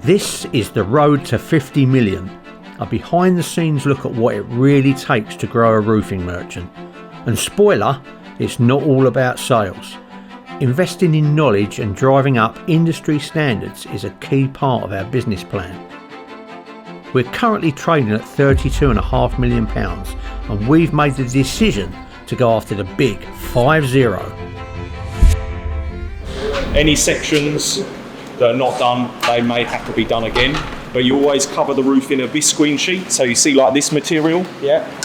This is the road to 50 million, a behind the scenes look at what it really takes to grow a roofing merchant. And spoiler, it's not all about sales. Investing in knowledge and driving up industry standards is a key part of our business plan. We're currently trading at £32.5 million and we've made the decision to go after the big 5-0. Any sections that are not done, they may have to be done again, but you always cover the roof in a visqueen sheet, so you see like this material,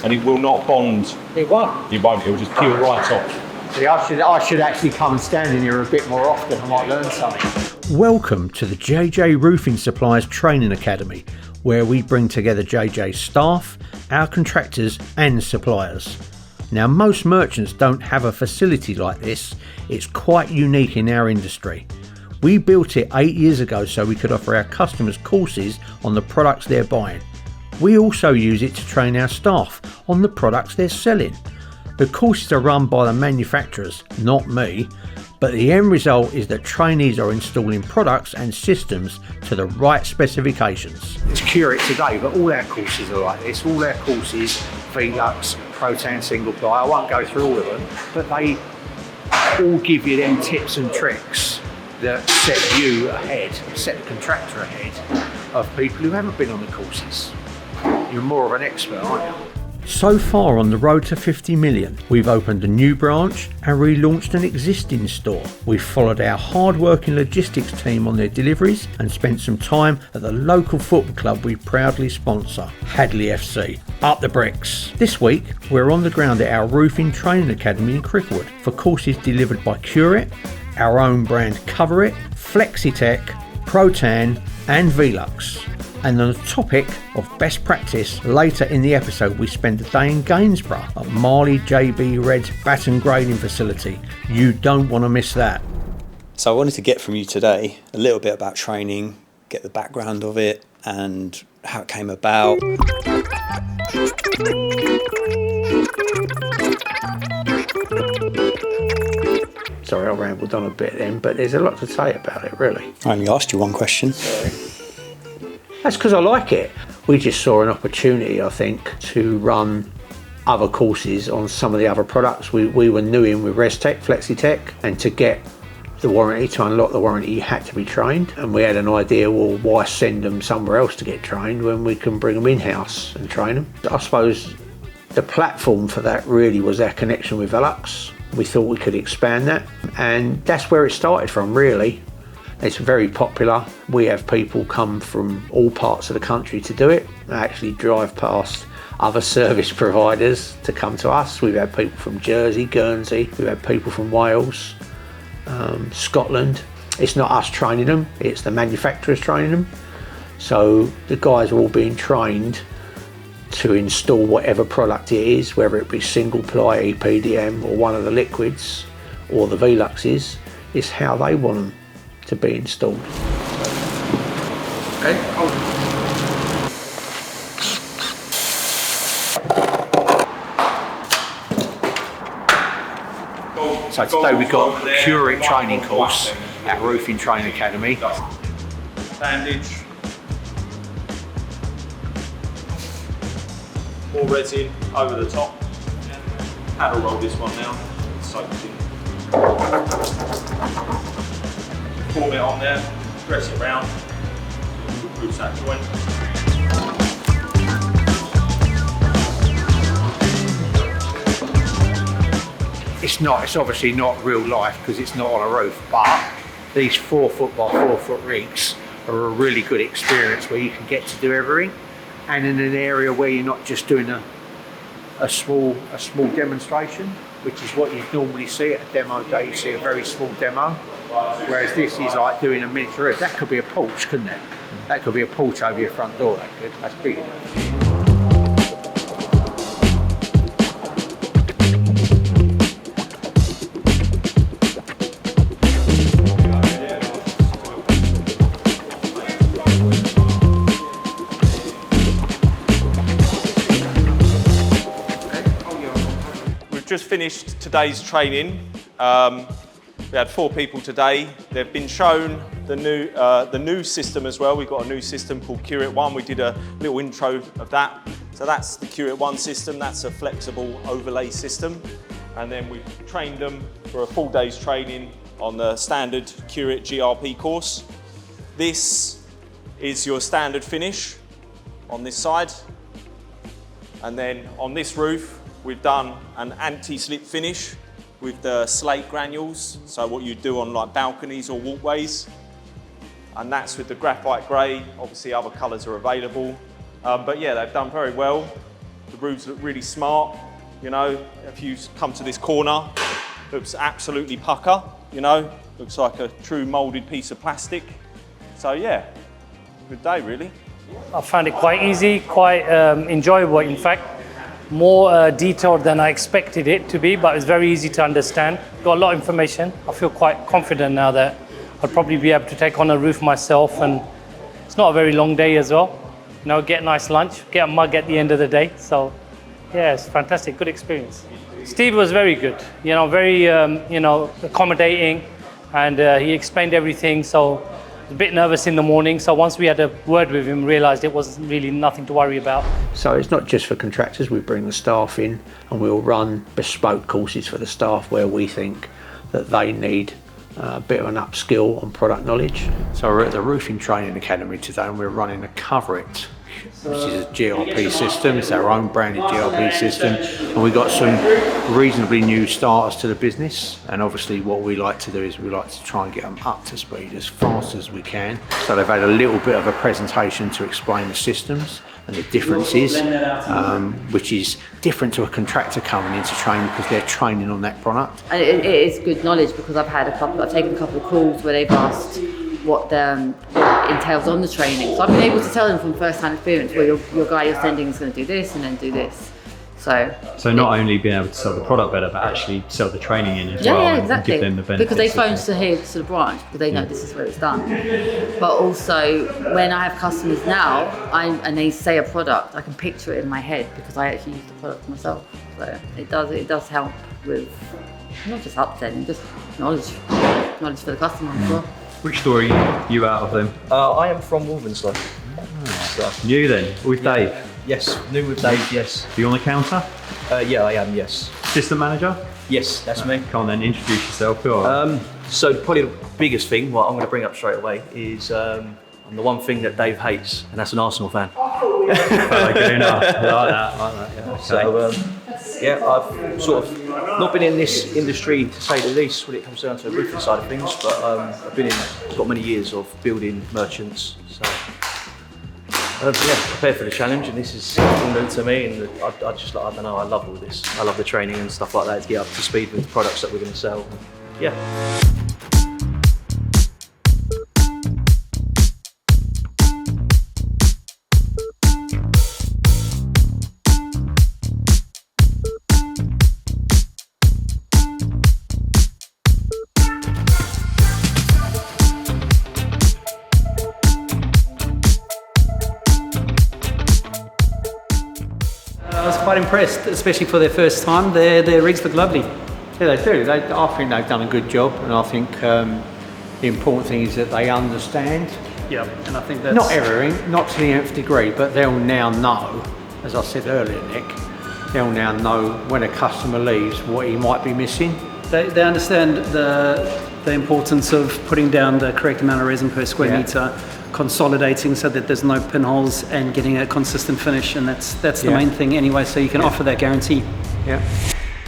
and it will not bond. It won't? It won't, it will just peel right off. See, I should actually come and stand in here a bit more often, I might learn something. Welcome to the JJ Roofing Supplies Training Academy, where we bring together JJ's staff, our contractors and suppliers. Now, most merchants don't have a facility like this. It's quite unique in our industry. We built it 8 years ago so we could offer our customers courses on the products they're buying. We also use it to train our staff on the products they're selling. The courses are run by the manufacturers, not me, but the end result is that trainees are installing products and systems to the right specifications. It's Curate today, but all our courses are like this. All our courses, Velux, Protan single ply, I won't go through all of them, but they all give you them tips and tricks that set you ahead, set the contractor ahead of people who haven't been on the courses. You're more of an expert, aren't you? So far on the road to 50 million, we've opened a new branch and relaunched an existing store. We've followed our hard-working logistics team on their deliveries and spent some time at the local football club we proudly sponsor, Hadley FC. Up the bricks. This week, we're on the ground at our Roofing Training Academy in Cricklewood for courses delivered by Curate, our own brand Cover It, FlexiTec, Protan and Velux. And on the topic of best practice, later in the episode we spend a day in Gainsborough at Marley JB Red's batten grading facility. You don't want to miss that. So I wanted to get from you today a little bit about training, get the background of it and how it came about. Sorry, I rambled on a bit then, but there's a lot to say about it, really. I only asked you one question. Sorry. That's because I like it. We just saw an opportunity, I think, to run other courses on some of the other products we were new in with ResTech, FlexiTec, and to get the warranty, to unlock the warranty, you had to be trained. And we had an idea, well, why send them somewhere else to get trained when we can bring them in-house and train them? I suppose the platform for that really was our connection with Velux. We thought we could expand that, and that's where it started from, really. It's very popular. We have people come from all parts of the country to do it. They actually drive past other service providers to come to us. We've had people from Jersey, Guernsey, we've had people from Wales, Scotland. It's not us training them, it's the manufacturers training them. So the guys are all being trained to install whatever product it is, whether it be single ply, EPDM or one of the liquids or the Veluxes, is how they want them to be installed. Okay, hold on. So today we've got a Curate training course at Roofing Training Academy. Bandage. More resin over the top. Paddle roll this one now. Soaked in. Form it on there, press it round, loose that joint. It's obviously not real life because it's not on a roof, but these 4 foot by 4 foot rigs are a really good experience where you can get to do everything, and in an area where you're not just doing a small demonstration, which is what you normally see at a demo day. You see a very small demo, whereas this is like doing a miniature roof. That could be a porch, couldn't it? That could be a porch over your front door. That's big enough. Just finished today's training. We had 4 people today. They've been shown the new system as well. We've got a new system called Curate 1. We did a little intro of that. So that's the Curate 1 system. That's a flexible overlay system. And then we've trained them for a full day's training on the standard Curate GRP course. This is your standard finish on this side. And then on this roof, we've done an anti-slip finish with the slate granules. So what you do on like balconies or walkways. And that's with the graphite grey. Obviously other colours are available. But yeah, they've done very well. The roofs look really smart. You know, if you come to this corner, looks absolutely pucker, you know, looks like a true moulded piece of plastic. So yeah, good day really. I found it quite easy, quite enjoyable in fact. More detailed than I expected it to be, but it's very easy to understand. Got a lot of information. I feel quite confident now that I'll probably be able to take on a roof myself, and it's not a very long day as well. You know, get a nice lunch, get a mug at the end of the day. So yeah, it's fantastic, good experience. Steve was very good, you know, very you know, accommodating, and he explained everything. So I was a bit nervous in the morning, so once we had a word with him, realised it wasn't really nothing to worry about. So it's not just for contractors, we bring the staff in and we'll run bespoke courses for the staff where we think that they need a bit of an upskill on product knowledge. So we're at the Roofing Training Academy today and we're running a Cover It, which is a GRP system. It's our own branded GRP system, and we've got some reasonably new starters to the business, and obviously what we like to do is we like to try and get them up to speed as fast as we can. So they've had a little bit of a presentation to explain the systems and the differences, which is different to a contractor coming into training because they're training on that product. And it is good knowledge because I've taken a couple of calls where they've asked what entails on the training. So I've been able to tell them from first-hand experience, well, your guy you're sending is going to do this and then do this. So not only being able to sell the product better, but actually sell the training in as well. Yeah, exactly. And give them the benefits. Because they phone to the branch because they know this is where it's done. But also, when I have customers now, and they say a product, I can picture it in my head because I actually use the product myself. So it does help with not just upselling, just knowledge for the customer as well. Which store are you out of them? I am from Wolverhampton. So. New then, with Dave? Yes, new with Dave, yes. Are you on the counter? Yeah, I am, yes. Assistant manager? Yes, that's me. Come on then, introduce yourself. Go on. So probably the biggest thing, what I'm going to bring up straight away, is I'm the one thing that Dave hates, and that's an Arsenal fan. Okay, enough. I like that. Yeah. Okay. So, yeah, I've sort of not been in this industry, to say the least, when it comes down to the roofing side of things, but I've got many years of building merchants, so prepared for the challenge, and this is all new to me, and I don't know, I love all this. I love the training and stuff like that to get up to speed with the products that we're going to sell. Yeah. I was quite impressed, especially for their first time. Their rigs look lovely. Yeah, they do. I think they've done a good job, and I think the important thing is that they understand. Yeah, and I think that's... Not everything, not to the nth degree, but they'll now know, as I said earlier, Nick, they'll now know when a customer leaves what he might be missing. They understand the importance of putting down the correct amount of resin per square metre, consolidating so that there's no pinholes, and getting a consistent finish, and that's the main thing anyway, so you can offer that guarantee. Yeah.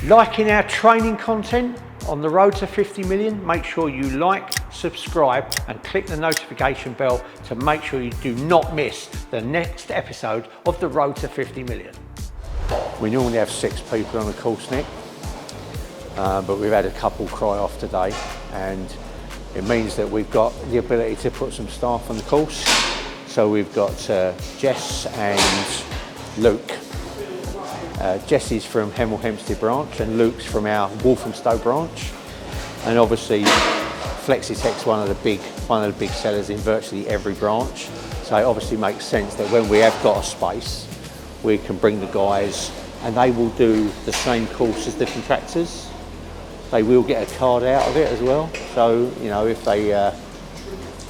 Liking our training content on the road to 50 million, make sure you like, subscribe and click the notification bell to make sure you do not miss the next episode of the road to 50 million. We normally have 6 people on a course, Nick, but we've had a couple cry off today, and it means that we've got the ability to put some staff on the course. So we've got Jess and Luke. Jess is from Hemel Hempstead branch and Luke's from our Walthamstow branch. And obviously FlexiTec's one of the big sellers in virtually every branch. So it obviously makes sense that when we have got a space, we can bring the guys and they will do the same course as the contractors. They will get a card out of it as well. So, you know, if they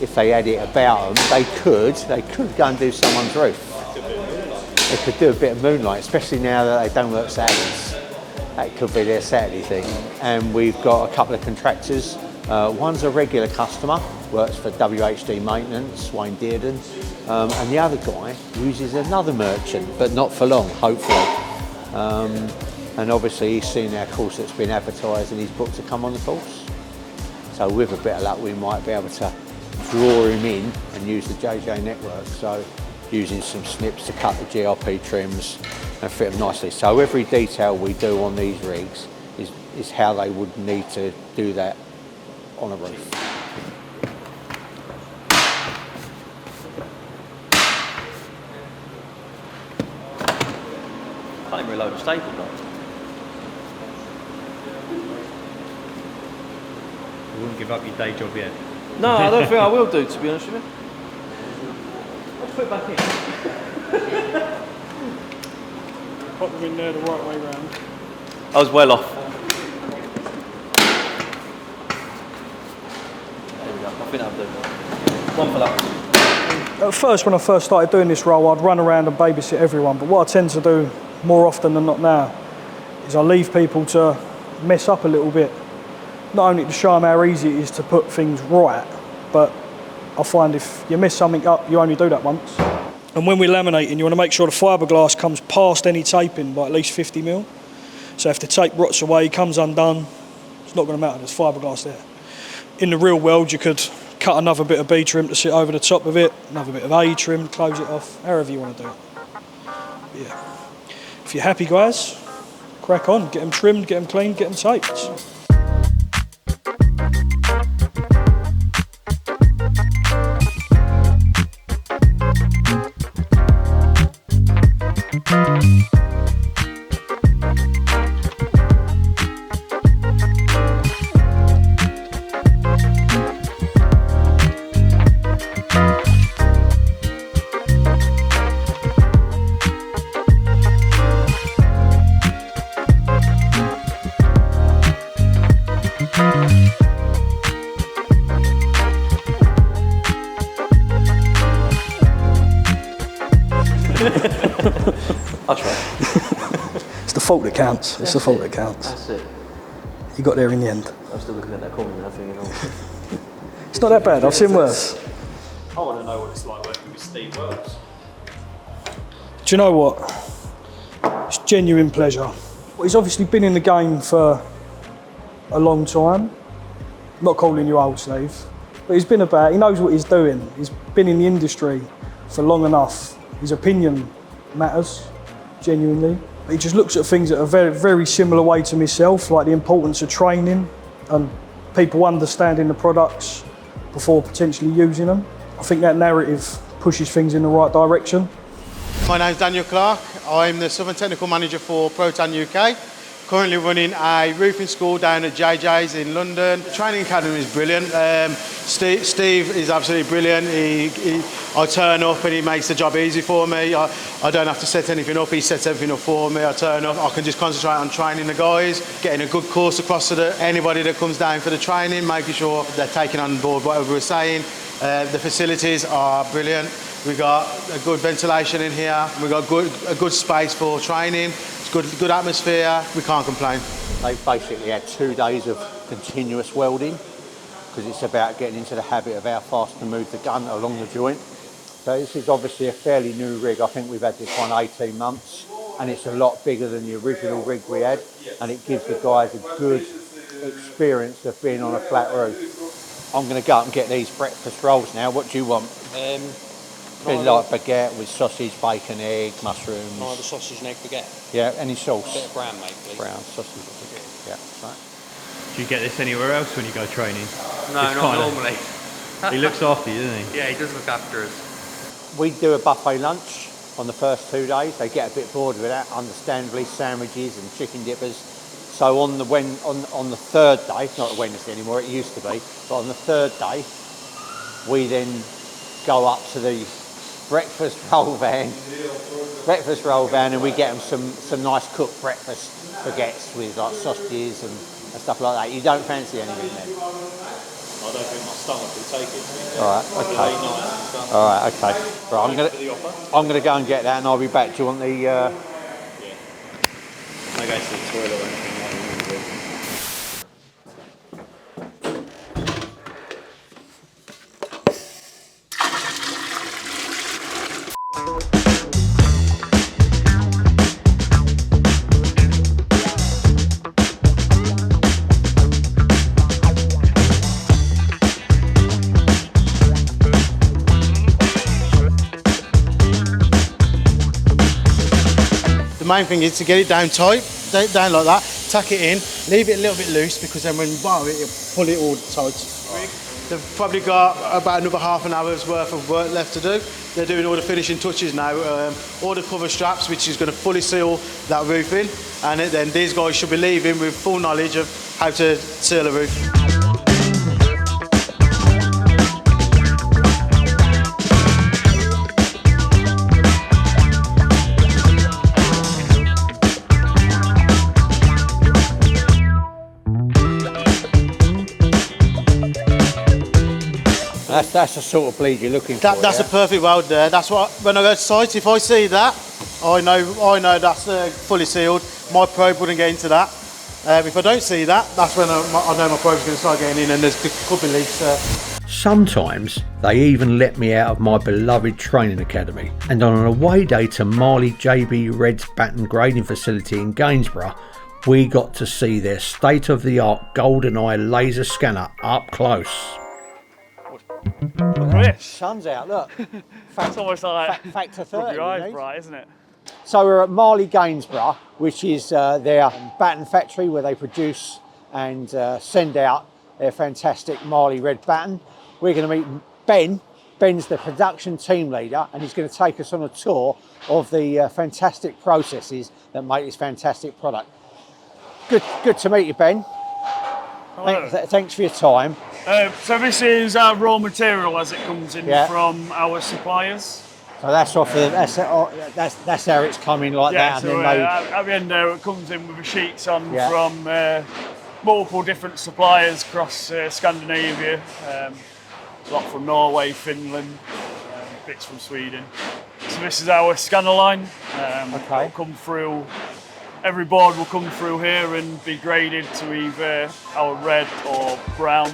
if they had it about them, they could go and do someone's roof. They could do a bit of moonlight, especially now that they don't work Saturdays. That could be their Saturday thing. And we've got a couple of contractors. One's a regular customer, works for WHD Maintenance, Wayne Dearden, and the other guy uses another merchant, but not for long, hopefully. And obviously he's seen our course that's been advertised and he's booked to come on the course. So with a bit of luck, we might be able to draw him in and use the JJ network. So using some snips to cut the GRP trims and fit them nicely. So every detail we do on these rigs is how they would need to do that on a roof. Can't even reload a staple gun. You wouldn't give up your day job yet. No, I don't think I will do, to be honest with you. Let's put it back in. Put them in there the right way round. I was well off. There we go. I think that'll do. One for that. At first, when I first started doing this role, I'd run around and babysit everyone. But what I tend to do more often than not now is I leave people to mess up a little bit. Not only to show them how easy it is to put things right, but I find if you mess something up, you only do that once. And when we're laminating, you want to make sure the fiberglass comes past any taping by at least 50 mil. So if the tape rots away, comes undone, it's not going to matter, there's fiberglass there. In the real world, you could cut another bit of B trim to sit over the top of it, another bit of A trim, close it off, however you want to do it. But yeah. If you're happy, guys, crack on, get them trimmed, get them cleaned, get them taped. I'll try. It's the fault that counts. It's the fault that counts. That's it. You got there in the end. I'm still looking at that corner and I think, It's not that bad. I've seen worse. I want to know what it's like working with Steve Wells. Do you know what? It's genuine pleasure. Well, he's obviously been in the game for a long time. Not calling you old, Steve, but he's been about. He knows what he's doing. He's been in the industry for long enough. His opinion matters, genuinely. He just looks at things at a very, very similar way to myself, like the importance of training and people understanding the products before potentially using them. I think that narrative pushes things in the right direction. My name's Daniel Clark. I'm the Southern Technical Manager for Protan UK. Currently running a roofing school down at JJ's in London. The training academy is brilliant. Steve is absolutely brilliant. I turn up and he makes the job easy for me. I don't have to set anything up, he sets everything up for me. I turn up, I can just concentrate on training the guys, getting a good course across to anybody that comes down for the training, making sure they're taking on board whatever we're saying. The facilities are brilliant. We've got a good ventilation in here. We've got a good space for training. It's good atmosphere. We can't complain. They've basically had 2 days of continuous welding because it's about getting into the habit of how fast to move the gun along the joint. So this is obviously a fairly new rig. I think we've had this one 18 months and it's a lot bigger than the original rig we had, and it gives the guys a good experience of being on a flat roof. I'm going to go up and get these breakfast rolls now. What do you want? Bit like baguette with sausage, bacon, egg, mushrooms. Oh, the sausage and egg baguette. Yeah, any sauce? A bit of brown, mate, please. Brown sausage and baguette. Yeah, right. Do you get this anywhere else when you go training? No, It's not kinda- normally. He looks after you, doesn't he? Yeah, he does look after us. We do a buffet lunch on the first 2 days. They get a bit bored with that, understandably, sandwiches and chicken dippers. So on the third day, not a Wednesday anymore, it used to be, but on the third day, we then go up to the breakfast roll van, and we get them some nice cooked breakfast baguettes with like sausages and stuff like that. You don't fancy anything then? I I don't think my stomach will take it. All right, okay. All right, okay. Right, I'm gonna go and get that, and I'll be back. Do you want the? I go to the toilet or anything like that. The main thing is to get it down tight, down like that, tuck it in, leave it a little bit loose because then when you bar it, it'll pull it all tight. They've probably got about another half an hour's worth of work left to do. They're doing all the finishing touches now, all the cover straps, which is going to fully seal that roof in, and then these guys should be leaving with full knowledge of how to seal a roof. That's the sort of bleed you're looking for. That's a perfect weld there. That's what, when I go to site, if I see that, I know that's fully sealed. My probe wouldn't get into that. If I don't see that, that's when I know my probe's going to start getting in, and there could be leaks there. Sometimes they even let me out of my beloved training academy, and on an away day to Marley JB Red's batten grading facility in Gainsborough, we got to see their state-of-the-art GoldenEye laser scanner up close. Look at this. Sun's out, look. It's almost like factor 30. rub your eyes bright, isn't it? So we're at Marley Gainsborough, which is their batten factory where they produce and send out their fantastic Marley Red batten. We're going to meet Ben. Ben's the production team leader, and he's going to take us on a tour of the fantastic processes that make this fantastic product. Good to meet you, Ben. Thanks for your time. So this is our raw material as it comes in from our suppliers. So that's off that's how it's coming like that. So and then at the end there, it comes in with the sheets on from multiple different suppliers across Scandinavia. A lot from Norway, Finland, bits from Sweden. So this is our scanner line. It'll come through. Every board will come through here and be graded to either our red or brown.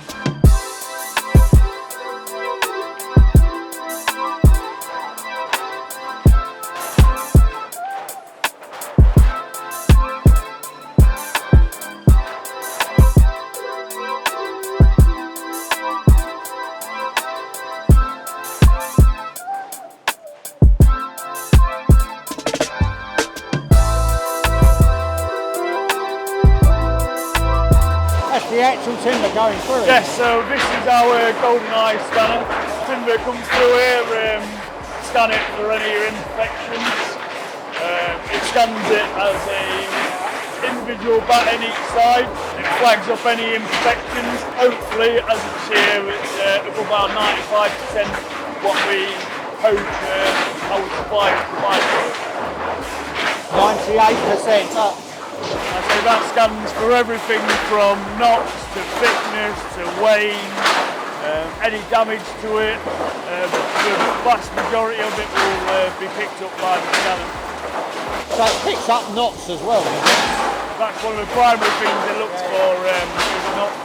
the actual timber going through it? Yes, so this is our GoldenEye scanner. Timber comes through here, scan it for any imperfections. It scans it as an individual batten each side. It flags up any imperfections. Hopefully, as you see here, it's about 95% what we hope our suppliers provide for us. 98%. I say that scans for everything from knots to thickness to wane, any damage to it. The vast majority of it will be picked up by the scanner. So it picks up knots as well, doesn't it? That's one of the primary things it looks for, is knots.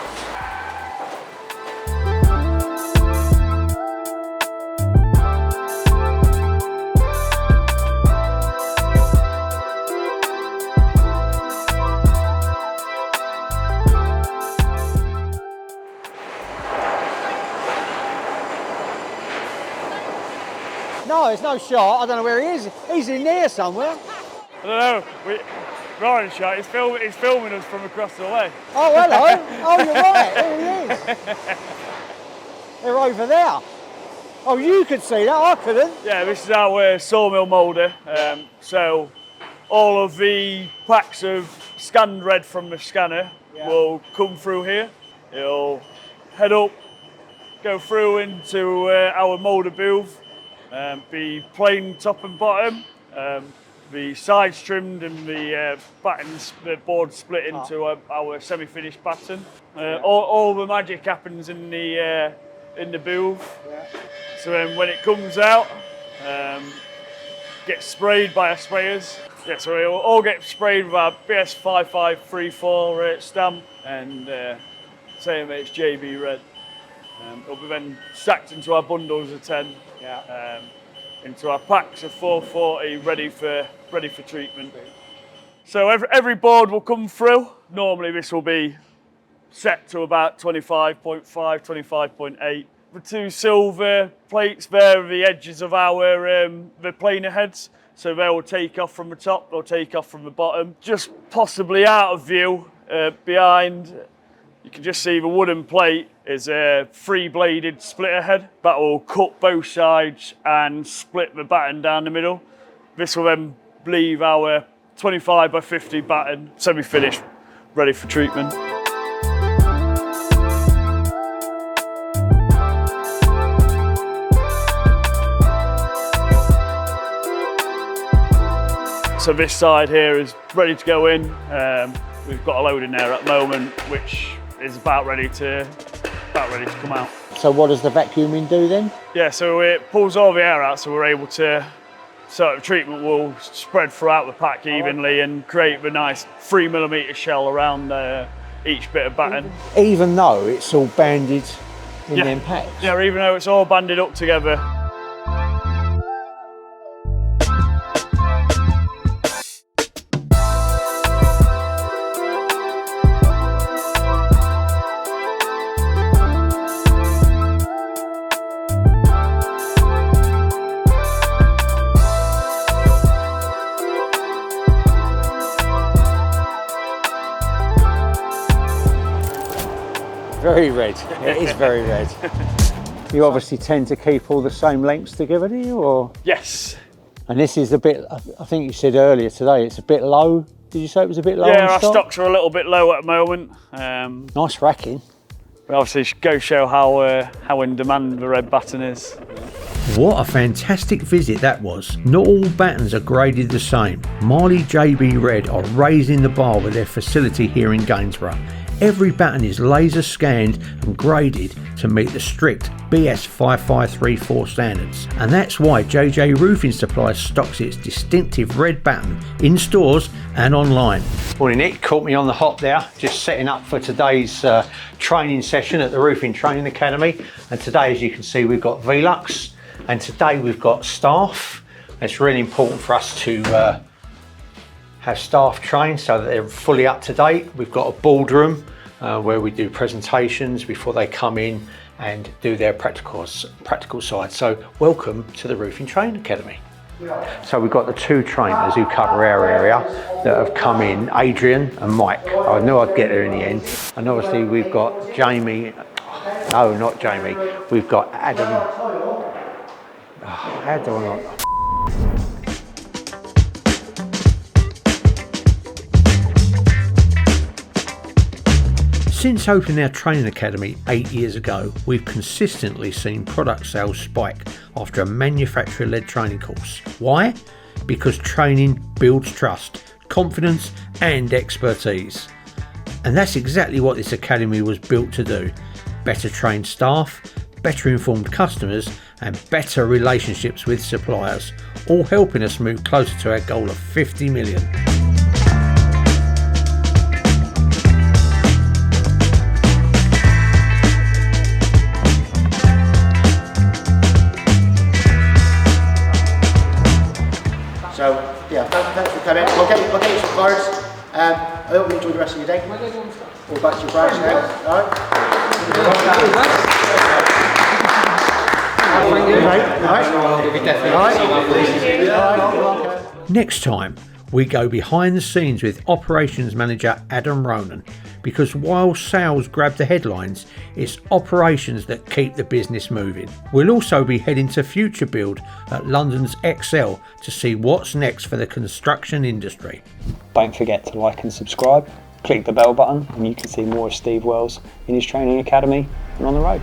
No, there's no shot. I don't know where he is. He's in there somewhere. I don't know. Ryan's shot. He's filming us from across the way. Oh, hello. Oh, you're right. There he is. They're over there. Oh, you could see that. I couldn't. Yeah, this is our sawmill moulder. So all of the packs of scanned red from the scanner will come through here. It'll head up, go through into our moulder booth. Be plain top and bottom. the sides trimmed and the battens, the board split into our semi-finished batten. All the magic happens in the booth. So then when it comes out, gets sprayed by our sprayers. Yeah, so it'll all get sprayed with our BS5534 stamp and saying that it's JB Red. It'll be then stacked into our bundles of 10, into our packs of 440 ready for treatment. So every board will come through. Normally this will be set to about 25.5, 25.8. The two silver plates there are the edges of our the planer heads. So they will take off from the top, they'll take off from the bottom. Just possibly out of view, behind, you can just see the wooden plate is a 3-bladed splitter head that will cut both sides and split the batten down the middle. This will then leave our 25 by 50 batten semi-finished, ready for treatment. So this side here is ready to go in. We've got a load in there at the moment, which is about ready to come out. So what does the vacuuming do then? Yeah, so it pulls all the air out, so we're able to, so the treatment will spread throughout the pack evenly and create the nice 3mm shell around each bit of batten. Even though it's all banded in them packs? Yeah, even though it's all banded up together. Very red. It is very red. You obviously tend to keep all the same lengths together, do you? Or? Yes. And this is a bit, I think you said earlier today, it's a bit low. Did you say it was a bit low? Yeah, our stocks are a little bit low at the moment. Nice racking. But obviously go show how in demand the red batten is. What a fantastic visit that was. Not all battens are graded the same. Marley JB Red are raising the bar with their facility here in Gainsborough. Every batten is laser scanned and graded to meet the strict BS5534 standards. And that's why JJ Roofing Supplies stocks its distinctive red batten in stores and online. Morning Nick, caught me on the hop there, just setting up for today's training session at the Roofing Training Academy. And today, as you can see, we've got Velux, and today we've got staff. It's really important for us to have staff trained so that they're fully up to date. We've got a boardroom where we do presentations before they come in and do their practical side. So welcome to the Roofing Training Academy. So we've got the two trainers who cover our area that have come in, Adrian and Mike. I knew I'd get there in the end. And obviously we've got Jamie, no, not Jamie, we've got Adam. How do I not? Since opening our training academy 8 years ago, we've consistently seen product sales spike after a manufacturer-led training course. Why? Because training builds trust, confidence and expertise. And that's exactly what this academy was built to do. Better trained staff, better informed customers and better relationships with suppliers, all helping us move closer to our goal of 50 million. So, yeah, thanks for coming. We'll get you some cards. I hope you enjoy the rest of your day. All back to your branch now. Alright? Next time, we go behind the scenes with Operations Manager Adam Ronan, because while sales grab the headlines, it's operations that keep the business moving. We'll also be heading to Future Build at London's Excel to see what's next for the construction industry. Don't forget to like and subscribe, click the bell button and you can see more of Steve Wells in his training academy and on the road.